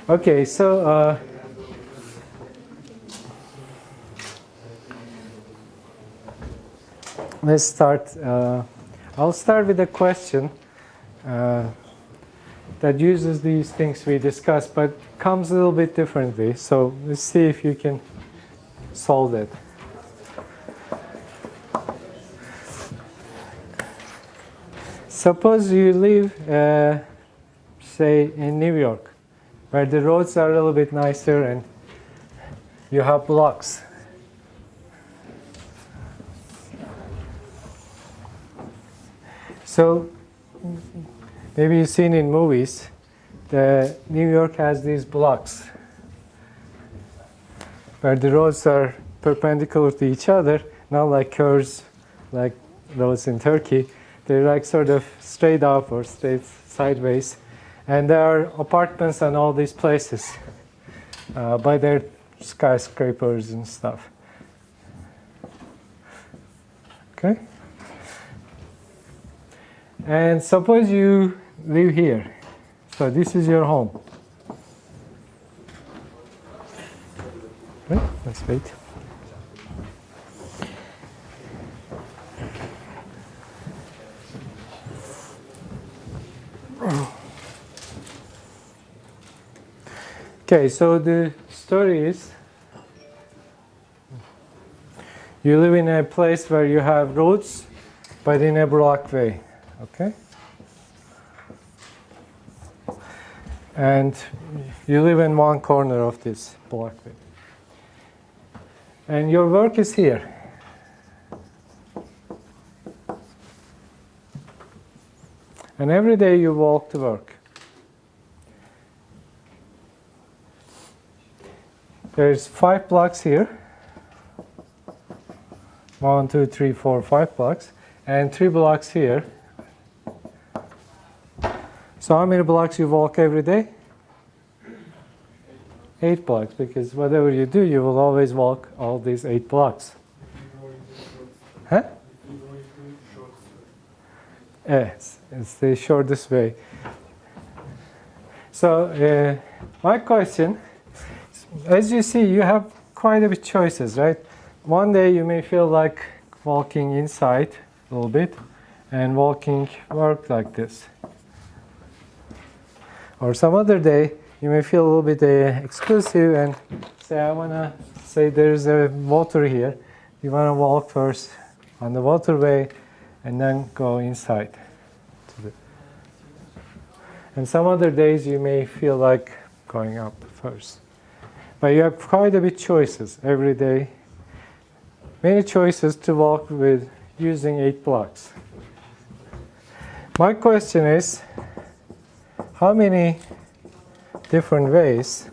Okay, so let's start. I'll start with a question that uses these things we discussed, but comes a little bit differently. So let's see if you can solve it. Suppose you live, say, in New York, where the roads are a little bit nicer and you have blocks. So maybe you've seen in movies, New York has these blocks where the roads are perpendicular to each other, not like curves like roads in Turkey. They're like sort of straight up or straight sideways. And there are apartments in all these places by their skyscrapers and stuff. Okay? And suppose you live here. So this is your home. Okay, let's wait. Okay, so the story is you live in a place where you have roads, but in a block way. Okay? And you live in one corner of this block way. And your work is here. And every day you walk to work. There's 5 blocks here. 1, 2, 3, 4, 5 blocks. And 3 blocks here. So how many blocks you walk every day? 8 blocks, because whatever you do, you will always walk all these 8 blocks. Huh? Yes, it's the shortest way. So my question, as you see, you have quite a bit choices, right? One day you may feel like walking inside a little bit and walking work like this. Or some other day you may feel a little bit exclusive and say, I want to say there's a water here. You want to walk first on the waterway and then go inside. And some other days you may feel like going up first. But you have quite a bit choices every day. Many choices to walk with using 8 blocks. My question is, how many different ways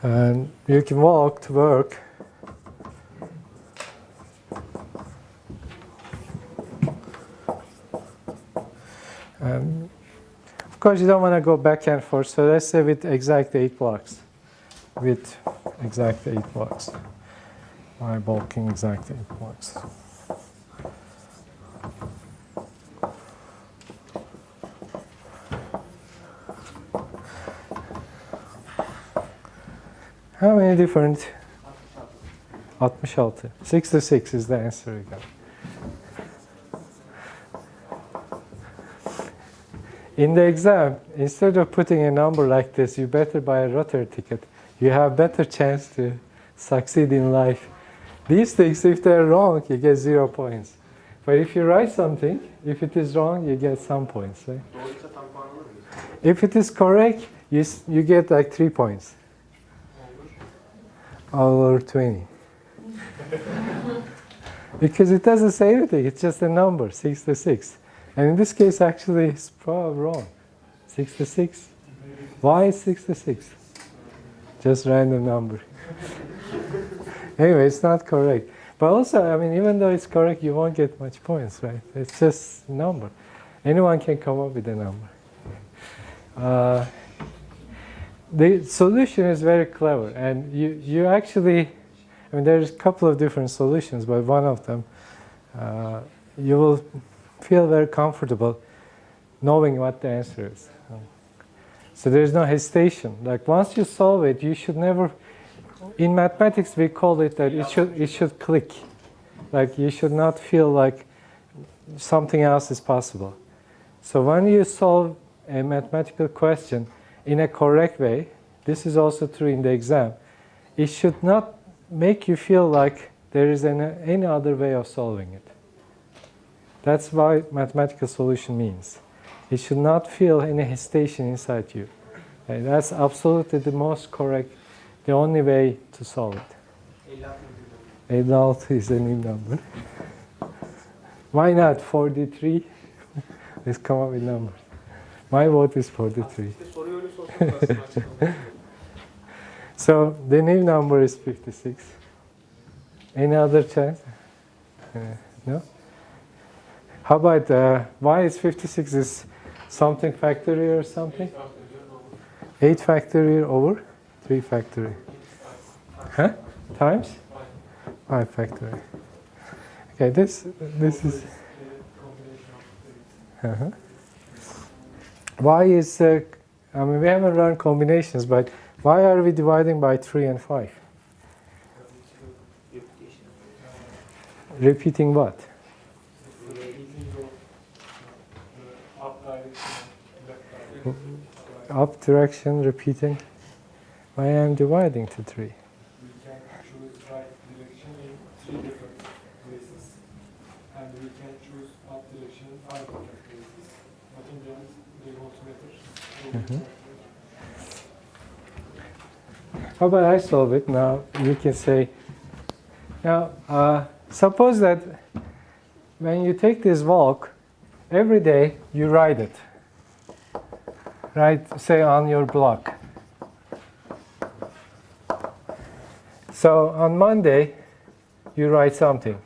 and you can walk to work of course you don't want to go back and forth, so let's say with exact 8 blocks. With exact 8 blocks. I'm walking exact 8 blocks. How many different? 66. 66 is the answer we got. In the exam, instead of putting a number like this, you better buy a lottery ticket. You have better chance to succeed in life. These things, if they're wrong, you get 0 points. But if you write something, if it is wrong, you get some points. Right? If it is correct, you get like 3 points. All over 20. Because it doesn't say anything, it's just a number, 66. And in this case, actually, it's probably wrong. 66. Why is 66? Just random number. Anyway, it's not correct. But also, I mean, even though it's correct, you won't get much points, right? It's just a number. Anyone can come up with a number. The solution is very clever, and you actually, I mean, there's a couple of different solutions, but one of them, you will feel very comfortable. knowing what the answer is. So there's no hesitation. Like once you solve it, you should never. In mathematics, we call it that it should click. Like you should not feel like something else is possible. So when you solve a mathematical question in a correct way, this is also true in the exam, it should not make you feel like there is any other way of solving it. That's what mathematical solution means. It should not feel any hesitation inside you. Okay, that's absolutely the most correct, the only way to solve it. 56 is a new number. Why not 43? Let's come up with numbers. My vote is 43. So the new number is 56. Any other chance? No? How about why is 56 is something factorial or something? 8 factorial over 3 factorial. Huh? Times? 5 factorial. Okay, this is. Uh-huh. Why is, I mean, we haven't learned combinations, but why are we dividing by 3 and 5? Repeating what? Up direction, repeating. Why am I dividing to 3? We can choose right direction in 3 different places, and we can choose up direction in 5 different places. But in the end, they won't matter. How about I solve it? Now you can say, now suppose that when you take this walk, every day you ride it. Right, say on your block. So on Monday, you write something.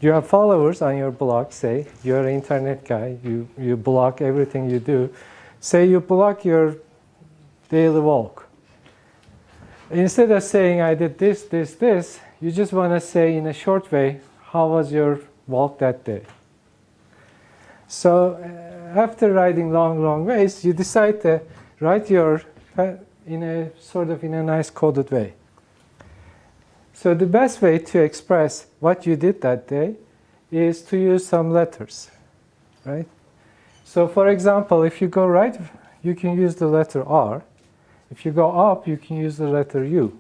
You have followers on your blog, say, you're an internet guy, you blog everything you do. Say you blog your daily walk. Instead of saying, I did this, this, this, you just want to say in a short way, how was your walk that day? So after writing long ways, you decide to write your in a nice coded way. So the best way to express what you did that day is to use some letters, right? So for example, if you go right, you can use the letter R. If you go up, you can use the letter U.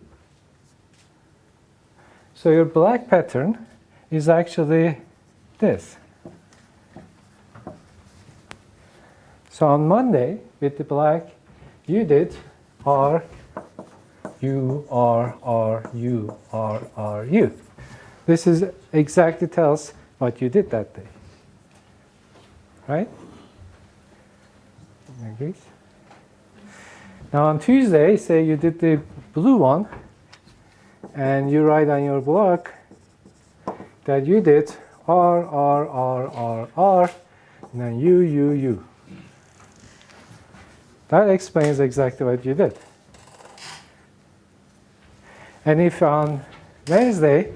So your black pattern is actually this. So on Monday, with the black, you did R, U, R, R, U, R, R, U. This is exactly tells what you did that day. Right? Agrees? Now on Tuesday, say you did the blue one, and you write on your block that you did R, R, R, R, R, and then U, U, U. That explains exactly what you did. And if on Wednesday,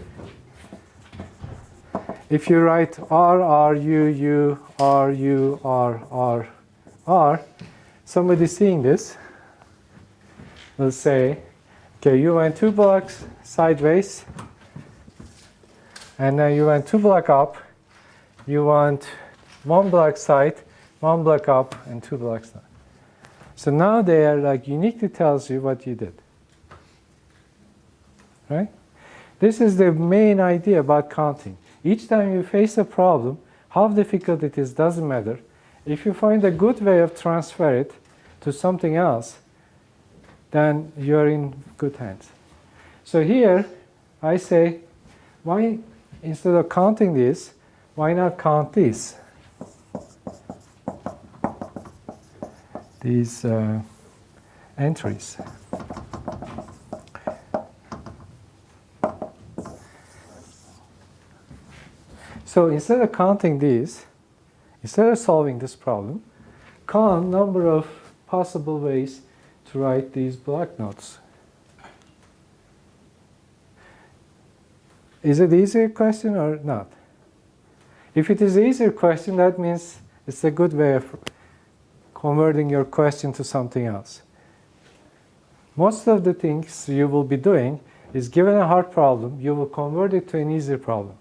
if you write R, R, U, U, R, U, R, R, R, somebody seeing this will say, okay, you went 2 blocks sideways, and then you went 2 blocks up, you want 1 block side, 1 block up, and 2 blocks down. So now they are like uniquely tells you what you did. Right? This is the main idea about counting. Each time you face a problem, how difficult it is doesn't matter. If you find a good way of transfer it to something else, then you're in good hands. So here I say, why instead of counting this, why not count this? These entries. So instead of counting these, instead of solving this problem, count number of possible ways to write these block notes. Is it easier question or not? If it is easier question, that means It's a good way of converting your question to something else. Most of the things you will be doing is given a hard problem, you will convert it to an easier problem.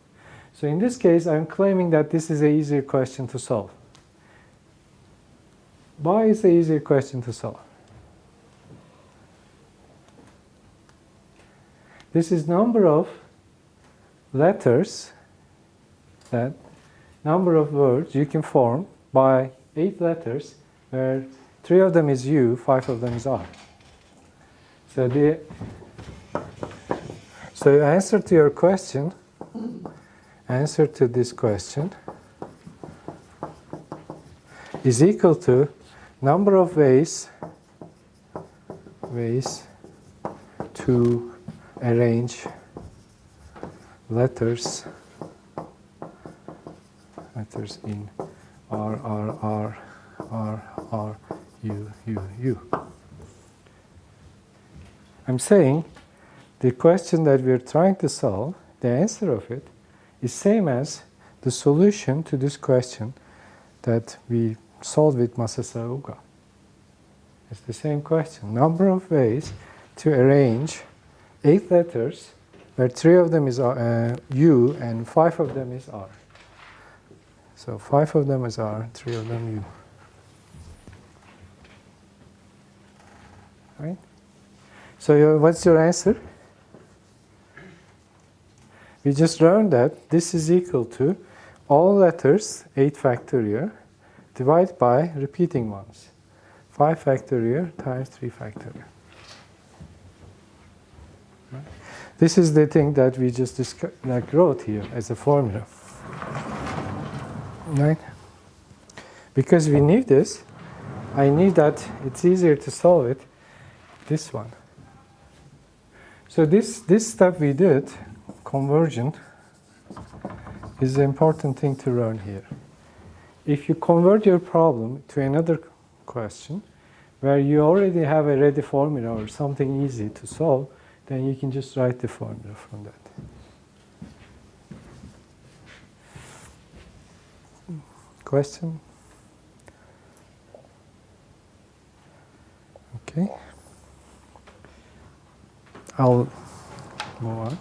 So in this case, I'm claiming that this is an easier question to solve. Why is it an easier question to solve? This is number of letters, that number of words you can form by 8 letters, where 3 of them is U, 5 of them is R. So the answer to your question, answer to this question is equal to number of ways to arrange letters in R, R, R, R, R, U, U, U. I'm saying the question that we're trying to solve, the answer of it, is same as the solution to this question that we solved with Masasawa Uga. It's the same question. Number of ways to arrange 8 letters, where 3 of them is U and 5 of them is R. So 5 of them is R, 3 of them U. Right? So what's your answer? We just learned that this is equal to all letters, 8 factorial, divided by repeating ones. 5 factorial times 3 factorial. Right? This is the thing that we just wrote here as a formula. Right? Because we knew this, I knew that it's easier to solve it, this one. So this step we did, conversion, is the important thing to learn here. If you convert your problem to another question, where you already have a ready formula or something easy to solve, then you can just write the formula from that. Question? Okay. I'll move on.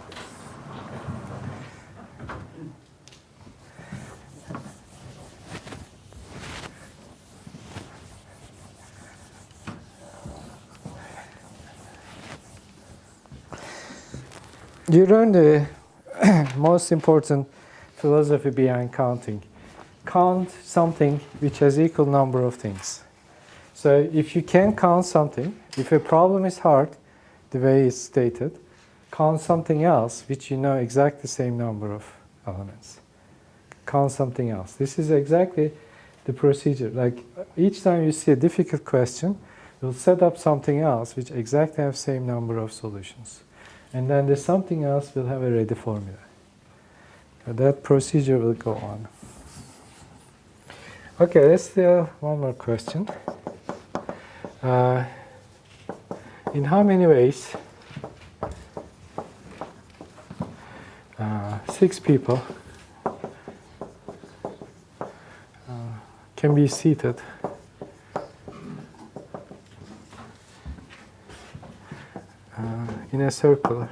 You learn the most important philosophy behind counting. Count something which has equal number of things. So if you can count something, if a problem is hard, the way it's stated, count something else which you know exactly the same number of elements. Count something else. This is exactly the procedure. Like each time you see a difficult question, you'll set up something else which exactly have same number of solutions. And then the something else will have a ready formula. So that procedure will go on. Okay, let's do one more question. In how many ways 6 people can be seated in a circle?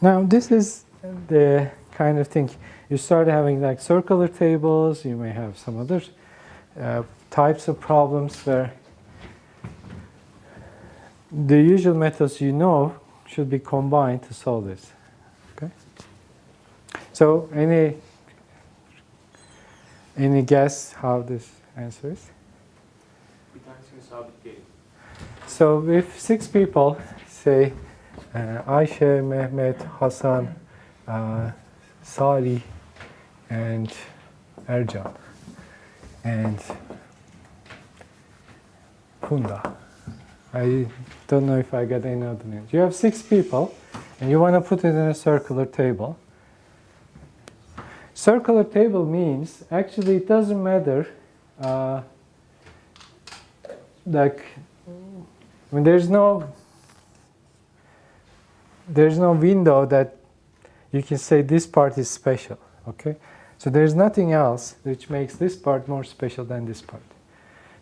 Now this is the kind of thing. You start having like circular tables, you may have some other types of problems where the usual methods you know should be combined to solve this. Okay? So any guess how this answer is? So if 6 people say Ayşe, Mehmet, Hasan, Salih, and Ercan, and Funda. I don't know if I got any other names. You have 6 people, and you want to put it in a circular table. Circular table means, actually it doesn't matter, like, when there's no there's no window that you can say this part is special, okay? So there's nothing else which makes this part more special than this part.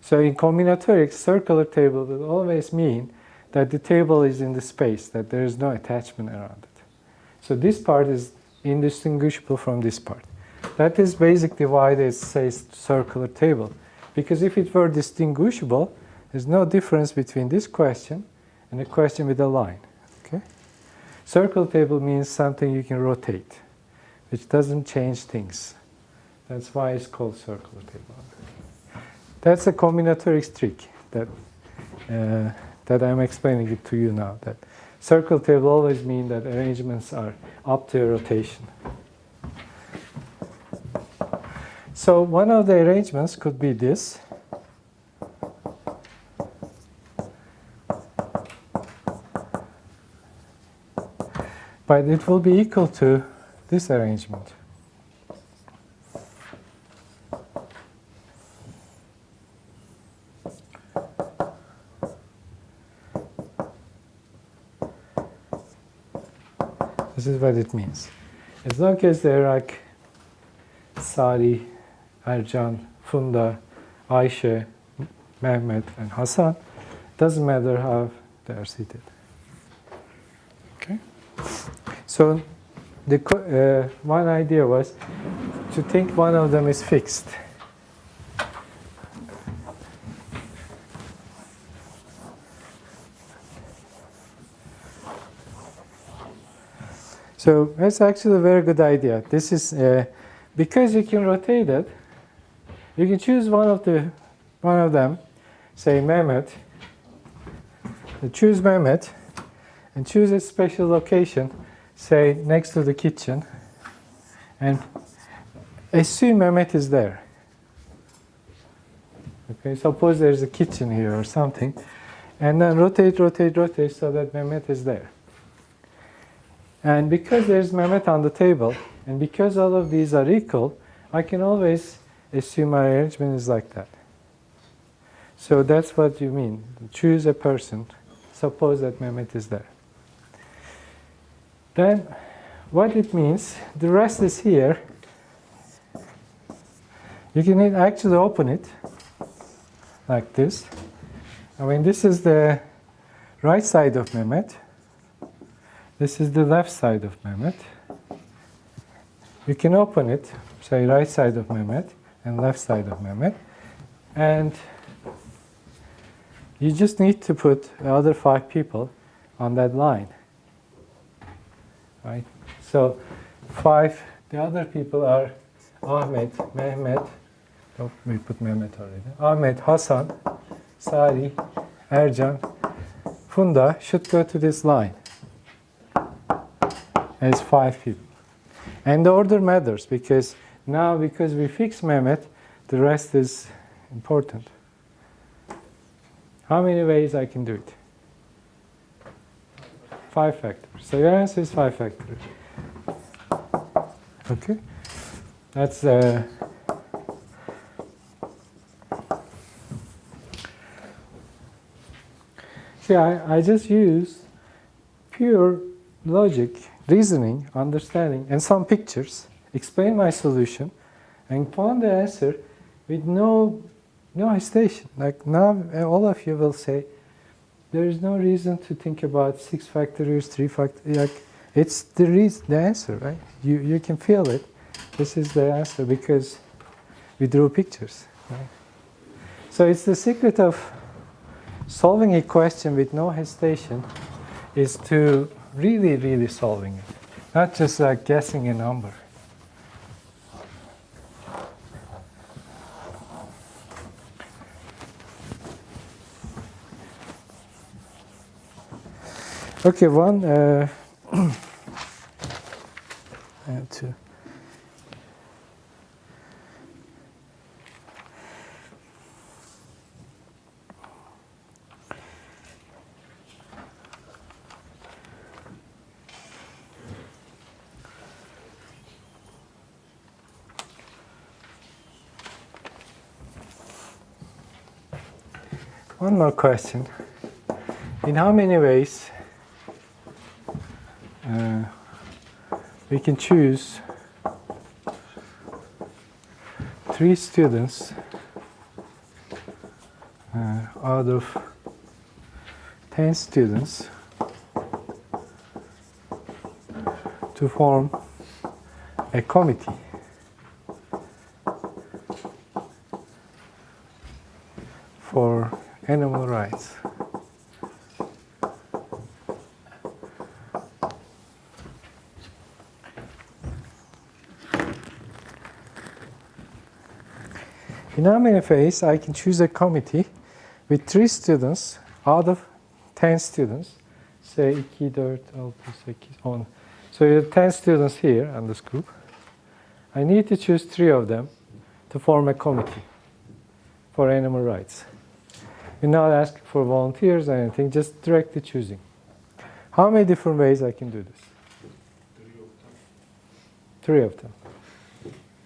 So in combinatorics, circular table will always mean that the table is in the space, that there is no attachment around it. So this part is indistinguishable from this part. That is basically why they say circular table. Because if it were distinguishable, there's no difference between this question and a question with a line. Okay? Circle table means something you can rotate, which doesn't change things. That's why it's called circular table. That's a combinatorics trick that I'm explaining it to you now. That circle table always means that arrangements are up to a rotation. So one of the arrangements could be this. But it will be equal to this arrangement. This is what it means. As long as they're like Sari, Ercan, Funda, Ayşe, Mehmet, and Hasan, doesn't matter how they are seated. Okay? So the one idea was to think one of them is fixed. So that's actually a very good idea. This is because you can rotate it. You can choose one of them, say Mehmet. Choose Mehmet, and choose a special location, say next to the kitchen, and assume Mehmet is there. Okay, suppose there's a kitchen here or something, and then rotate so that Mehmet is there. And because there's Mehmet on the table, and because all of these are equal, I can always assume my arrangement is like that. So that's what you mean. Choose a person. Suppose that Mehmet is there. Then what it means, the rest is here. You can actually open it like this. I mean, this is the right side of Mehmet. This is the left side of Mehmet. You can open it, say right side of Mehmet and left side of Mehmet. And you just need to put the other 5 people on that line. Right? So the other people are Ahmet, Mehmet, oh, we put Mehmet already. Ahmet, Hasan, Sari, Ercan, Funda should go to this line as 5 people. And the order matters because we fix Mehmet, the rest is important. How many ways I can do it? 5 factors. So your answer is 5 factors. Okay? That's see, I just use pure logic, reasoning, understanding, and some pictures, explain my solution, and found the answer with no hesitation. Like now, all of you will say, there is no reason to think about 6 factors, 3 factors. Like it's the answer, right? You can feel it. This is the answer because we drew pictures. Right? So it's the secret of solving a question with no hesitation is to really solving it, not just like guessing a number. Okay, one, two. One more question. In how many ways we can choose 3 students out of 10 students to form a committee for animal rights. In nominee phase, I can choose a committee with 3 students out of 10 students. Say 2, 4, 6, 10. So you have 10 students here in this group. I need to choose 3 of them to form a committee for animal rights. You're not asking for volunteers or anything, just directly choosing. How many different ways I can do this? 3 of them.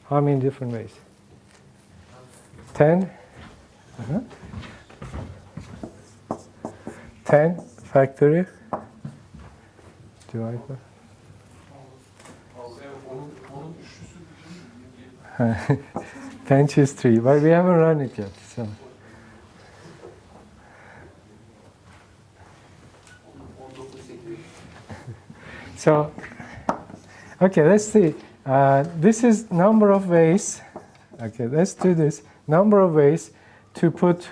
How many different ways? 10? 10 factorial divide by 10 choose 3, but we haven't run it yet. So, okay, let's see. This is number of ways. Okay, let's do this. Number of ways to put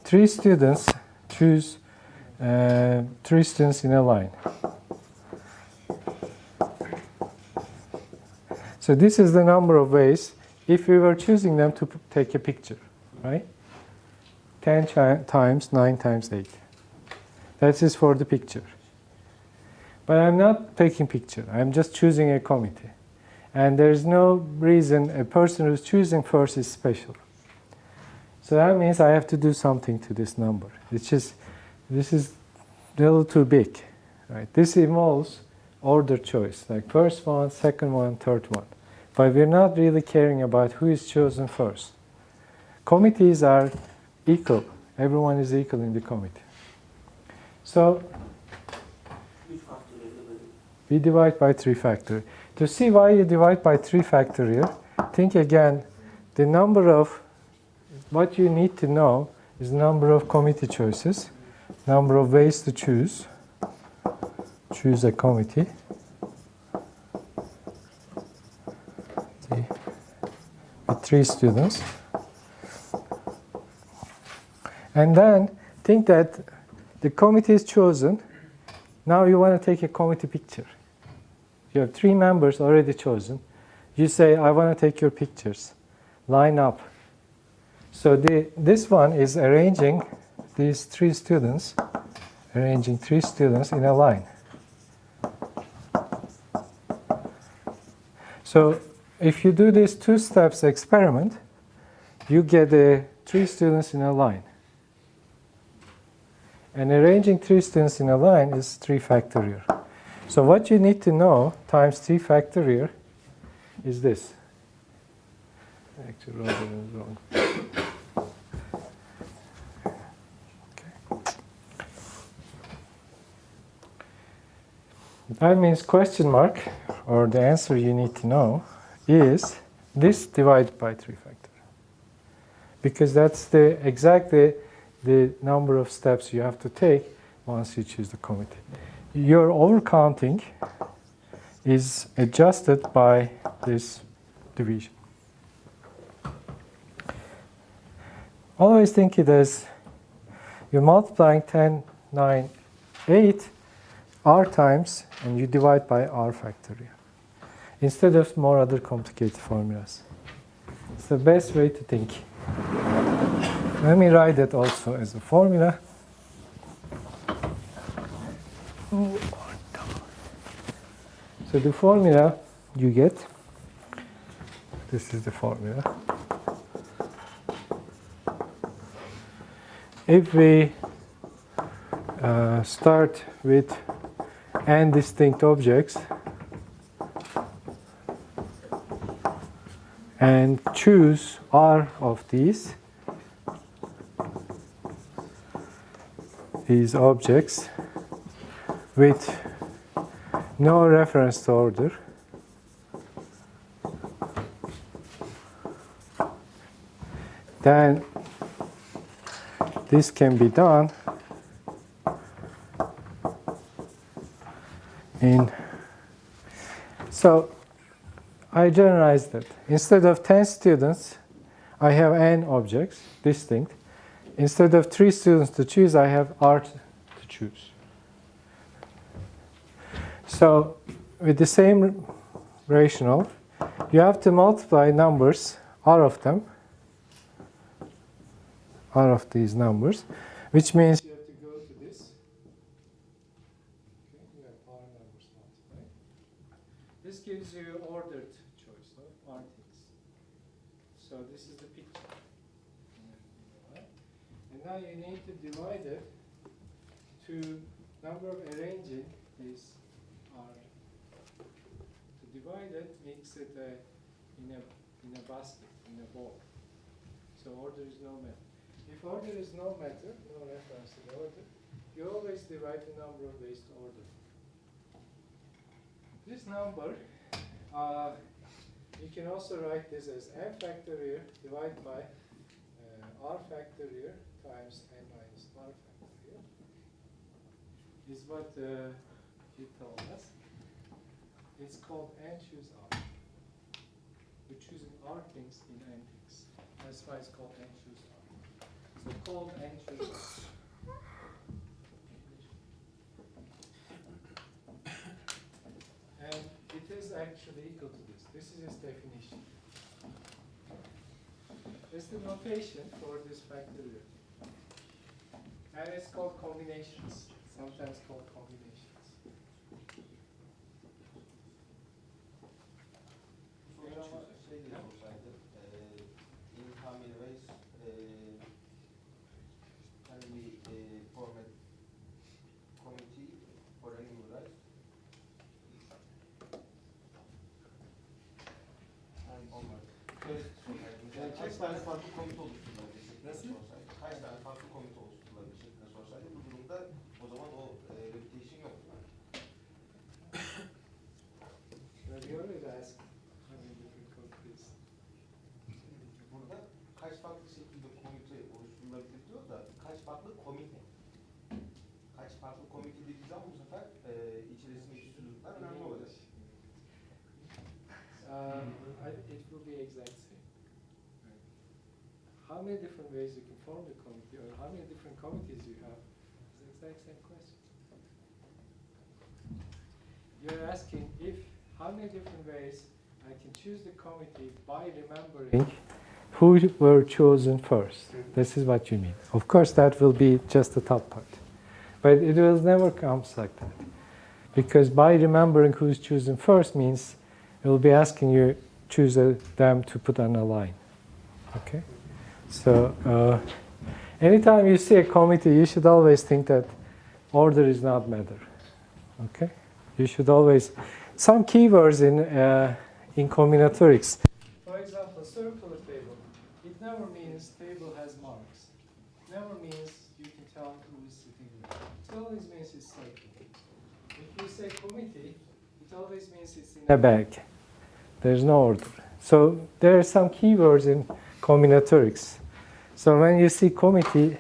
3 students, choose 3 students in a line. So this is the number of ways if we were choosing them to take a picture, right? 10 times 9 times 8. That is for the picture. But I'm not taking picture. I'm just choosing a committee. And there's no reason a person who's choosing first is special. So that means I have to do something to this number. This is a little too big, right? This involves order choice, like first one, second one, third one. But we're not really caring about who is chosen first. Committees are equal. Everyone is equal in the committee. So we divide by 3 factorial. To see why you divide by 3 factorial, think again, the number of, what you need to know is the number of committee choices, number of ways to choose a committee. With 3 students. And then think that the committee is chosen. Now you want to take a committee picture. You have 3 members already chosen. You say, I want to take your pictures. Line up. So this one is arranging these 3 students, arranging 3 students in a line. So if you do this 2 steps experiment, you get 3 students in a line. And arranging 3 students in a line is 3 factorial. So what you need to know times 3 factorial is this. Actually, rather than wrong. Okay. That means question mark, or the answer you need to know, is this divided by 3 factorial. Because that's exactly the number of steps you have to take once you choose the committee. Your overcounting is adjusted by this division. Always think it as you're multiplying 10, 9, 8 r times, and you divide by r factorial, instead of more other complicated formulas. It's the best way to think. Let me write that also as a formula. So the formula you get, this is the formula. If we start with n distinct objects and choose r of these objects with no reference to order. Then this can be done in, so I generalized it. Instead of 10 students, I have n objects, distinct. Instead of 3 students to choose, I have r to choose. So with the same rational, you have to multiply numbers, r of them, r of these numbers, which means you have to go to this. Okay, you have r numbers multiplied. This gives you ordered choice of r things. So this is the picture. And now you need to divide it to number of arranging is r. To divide it makes it in a basket, in a bowl. So order is no matter. If order is no matter, no reference to the order, you always divide the number of ways to order. This number, you can also write this as n factorial divided by r factorial times n minus r factorial. Is what he told us. It's called n choose r. We're choosing r things in n things. That's why it's called n choose r. So called n choose r. And it is actually equal to this. This is its definition. It's the notation for this factorial. And it's called combinations, sometimes called combinations. In how many ways can we form a committee for any right? Kaç tane farklı komite oluşturulabilir şeklinde sorsaydı? Kaç tane farklı komite oluşturulabilir şeklinde sorsaydı? Bu durumda o zaman o reputation yok değil mi? Well, you always ask how many different countries. Burada kaç farklı şekilde komite oluşturulabilir diyor da kaç farklı komite? Kaç farklı komite dediği zaman bu sefer içerisindeki sütunlar önemli olacak. It will be exact same. How many different ways you can form the committee, or how many different committees you have, is the exact same question. You're asking if how many different ways I can choose the committee by remembering who were chosen first. This is what you mean. Of course, that will be just the top part, but it will never come like that, because by remembering who's chosen first means it will be asking you choose them to put on a line. Okay. So anytime you see a committee, you should always think that order is not matter. Okay, you should always some keywords in combinatorics. For example, circular table. It never means table has marks. Never means you can tell who is sitting there. It always means it's circular. If you say committee, it always means it's in a bag. There's no order. So there are some keywords in combinatorics. So when you see committee,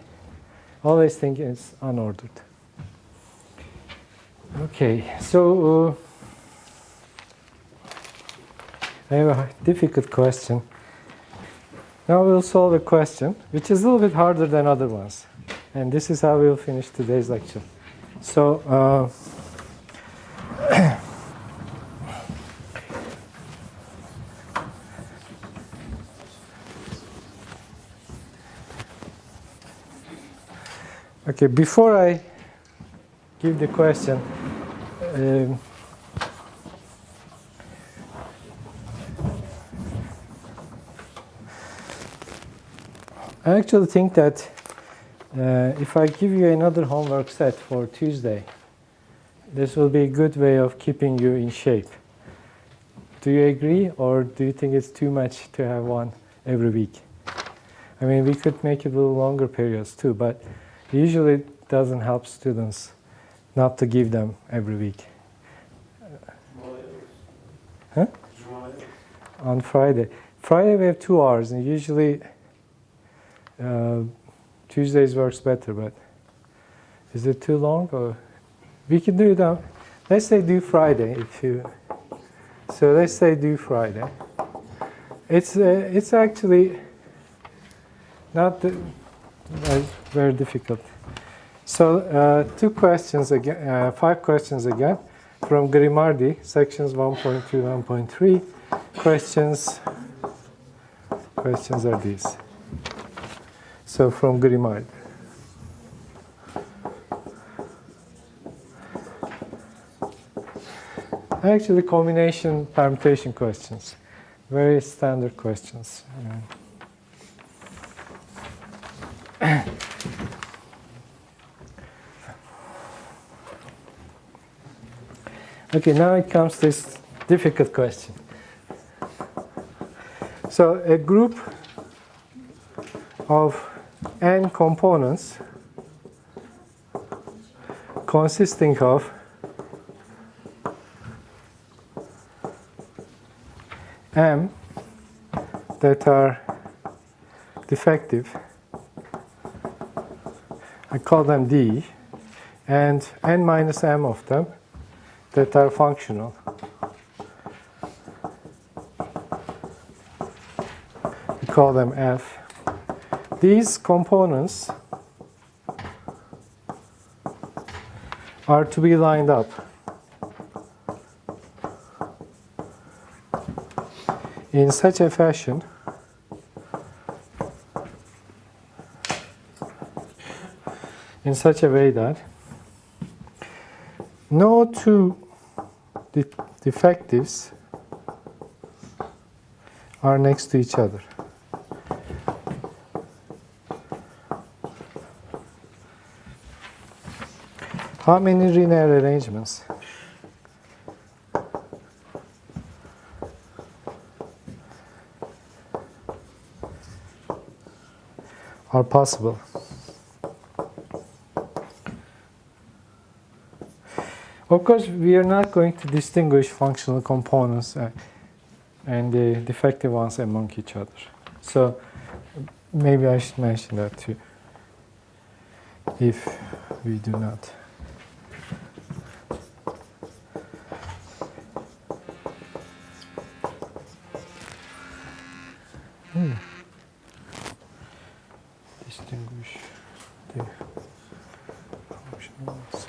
always think it's unordered. Okay, so I have a difficult question. Now we'll solve a question which is a little bit harder than other ones. And this is how we'll finish today's lecture. So okay, before I give the question, I actually think that if I give you another homework set for Tuesday, this will be a good way of keeping you in shape. Do you agree, or do you think it's too much to have one every week? I mean, we could make it a little longer periods too, but usually it doesn't help students not to give them every week. Huh? Cuma. On Friday. Friday we have 2 hours, and usually Tuesdays works better, but is it too long? Or we can do it on, let's say do Friday if you, so let's say do Friday. It's actually not very difficult. So 2 questions again, 5 questions again from Grimaldi, sections 1.2, 1.3. Questions are these. So from Grimaldi. Actually, combination permutation questions, very standard questions. Okay, now it comes to this difficult question. So a group of n components consisting of m that are defective, I call them D, and n minus m of them that are functional. We call them F. These components are to be lined up in such a fashion in such a way that no 2 defectives are next to each other. How many linear arrangements are possible? Of course, we are not going to distinguish functional components and the defective ones among each other. So maybe I should mention that too, if we do not. Distinguish the functional ones.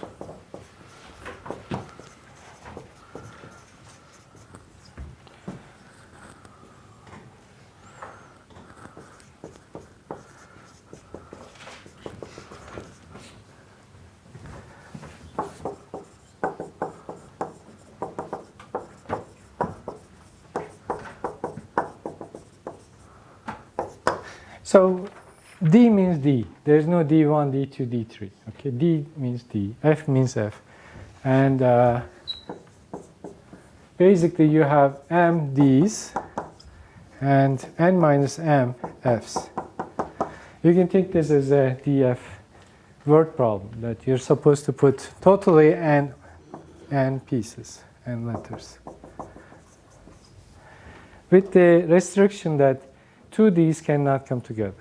So D means D. There is no D1, D2, D3. Okay, D means D. F means F. And basically you have M Ds and N minus M Fs. You can think this as a DF word problem, that you're supposed to put totally N pieces, N letters. With the restriction that 2 Ds cannot come together.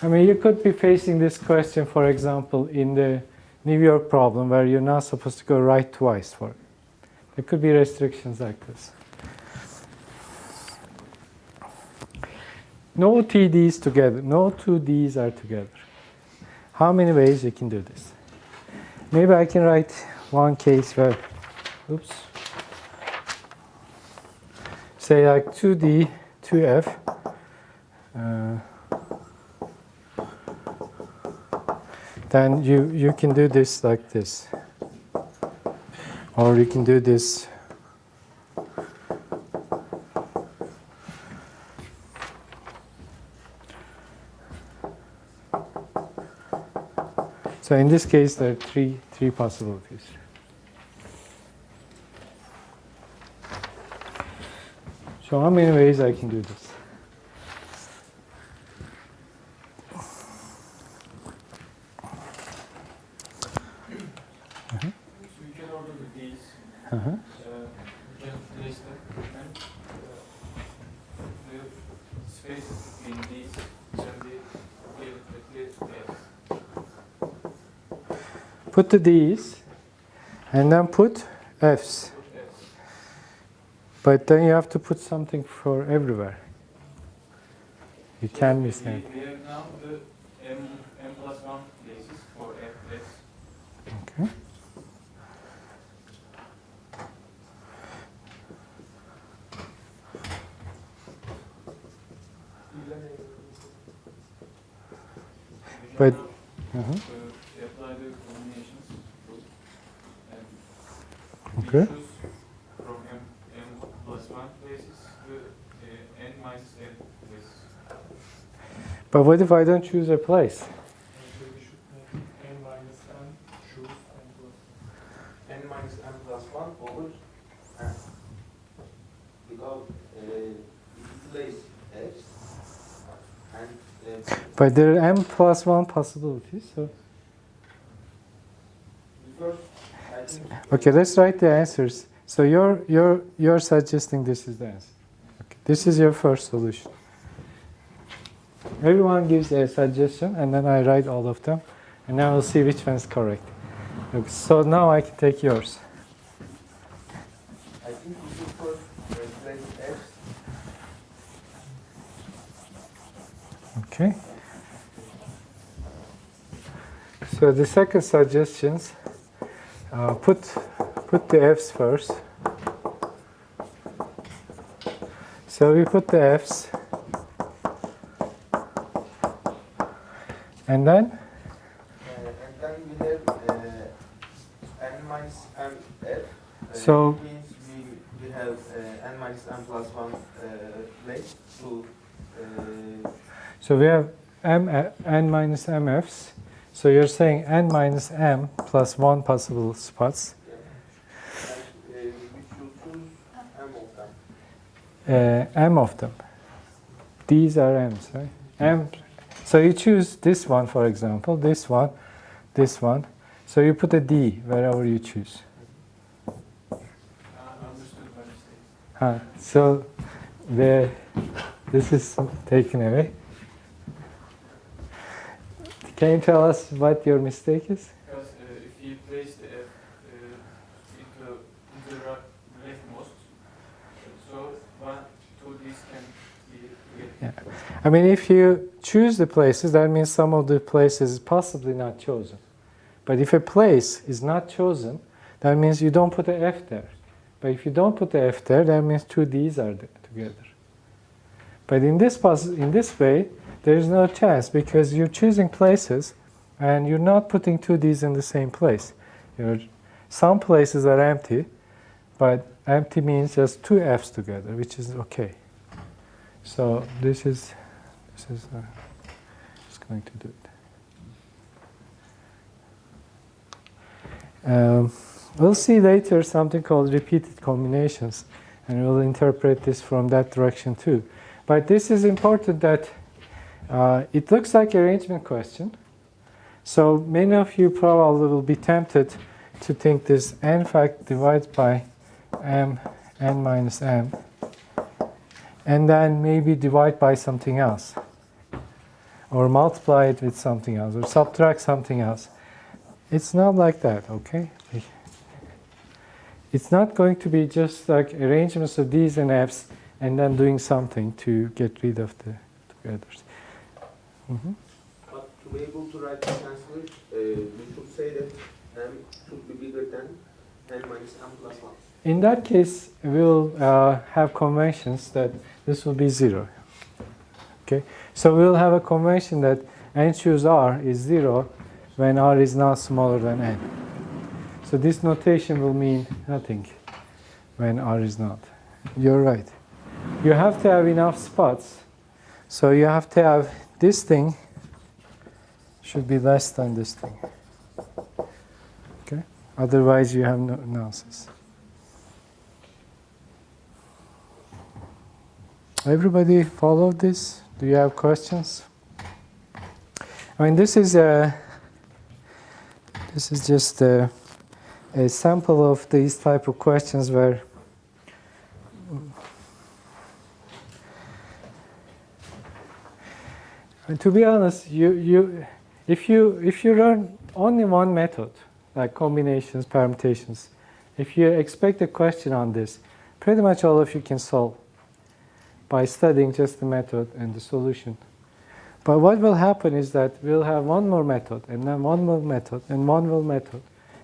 I mean, you could be facing this question, for example, in the New York problem, where you're not supposed to go right twice for it. There could be restrictions like this. No TDs together, no 2 Ds are together. How many ways you can do this? Maybe I can write one case where, oops, say like 2D, 2F. Then you can do this like this. Or you can do this . So in this case, there are three possibilities. So how many ways I can do this? So you can order these. Uh-huh. You can place them and the space between these can be filled with S. Put the D's and then put F's. Put S. But then you have to put something for everywhere. You can't miss We it. have now the M plus 1 places for F, S. Okay. We But- can now, Uh-huh. apply the combinations and Okay. we choose from M plus 1 places to N minus N places. But what if I don't choose a place? Actually, we should make N minus N choose N plus. N minus M plus 1 over M. Because it plays F and But there are m plus 1 possibilities. So first, I think. okay, let's write the answers. So you're suggesting this is the answer. Okay, this is your first solution. Everyone gives a suggestion, and then I write all of them, and then we'll see which one is correct. Okay, so now I can take yours. I think we should first place F. Okay. So the second suggestions, put the F's first. So we put the F's, and then We have N minus M F. So- It means we have N minus M plus 1 place to. so we have n minus mf's. So you're saying n minus m plus 1 possible spots. We should choose M of them. M of them. These are m's, right? M. So you choose this one, for example, this one, this one. So you put a D wherever you choose. Understood my mistake. So this is taken away. Can you tell us what your mistake is? Because if you place the F into the leftmost, so 1, 2, these can be together. Yeah. I mean, if you choose the places, that means some of the places is possibly not chosen. But if a place is not chosen, that means you don't put a F there. But if you don't put the F there, that means two D's are together. But in this way, there is no chance because you're choosing places and you're not putting two D's in the same place. Some places are empty, but empty means just two F's together, which is okay. So this is just going to do it. We'll see later something called repeated combinations, and we'll interpret this from that direction too. But this is important that it looks like arrangement question. So many of you probably will be tempted to think this n fact divided by m, n minus m, and then maybe divide by something else, or multiply it with something else, or subtract something else. It's not like that, okay? It's not going to be just like arrangements of these and f's and then doing something to get rid of the togethers. Mm-hmm. But to be able to write this answer, we should say that M should be bigger than N minus M plus 1. In that case, we'll have conventions that this will be 0. Okay, so we'll have a convention that n choose r is 0 when r is not smaller than n. So this notation will mean nothing when r is not. You're right. You have to have enough spots. So you have to have this thing should be less than this thing. Okay? Otherwise you have no nonsense. Everybody follow this? Do you have questions? I mean, this is just a sample of these type of questions where and to be honest, if you learn only one method, like combinations, permutations, if you expect a question on this, pretty much all of you can solve by studying just the method and the solution. But what will happen is that we'll have one more method, and then one more method, and one more method.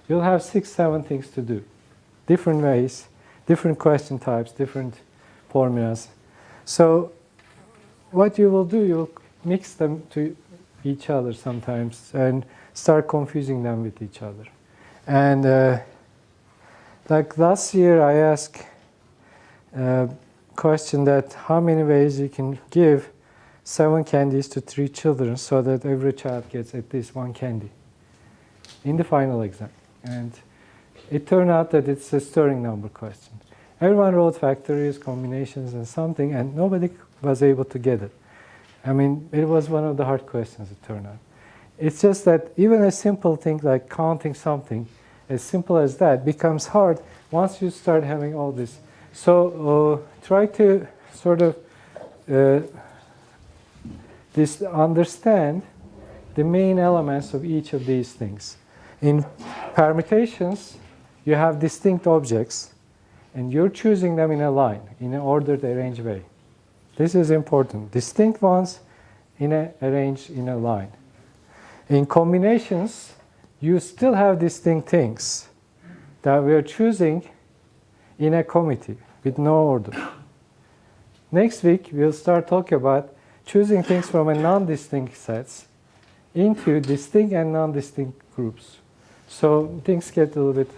You'll have 6, 7 things to do. Different ways, different question types, different formulas. So what you will do, you'll mix them to each other sometimes and start confusing them with each other. And like last year I asked a question that how many ways you can give 7 candies to 3 children so that every child gets at least 1 candy in the final exam. And it turned out that it's a stirring number question. Everyone wrote factorials, combinations, and something, and nobody was able to get it. I mean, it was one of the hard questions, it turned out. It's just that even a simple thing like counting something, as simple as that, becomes hard once you start having all this. So try to sort of understand the main elements of each of these things. In permutations, you have distinct objects, and you're choosing them in a line, in an ordered, arranged way. This is important. Distinct ones arranged in a line. In combinations, you still have distinct things that we are choosing in a committee with no order. Next week, we'll start talking about choosing things from a non-distinct sets into distinct and non-distinct groups. So things get a little bit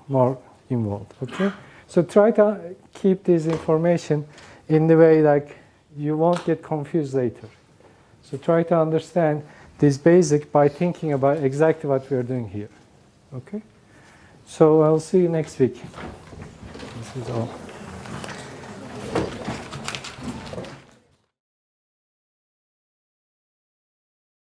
more involved, okay? So try to keep this information in the way like you won't get confused later. So try to understand this basic by thinking about exactly what we are doing here, okay? So I'll see you next week. This is all.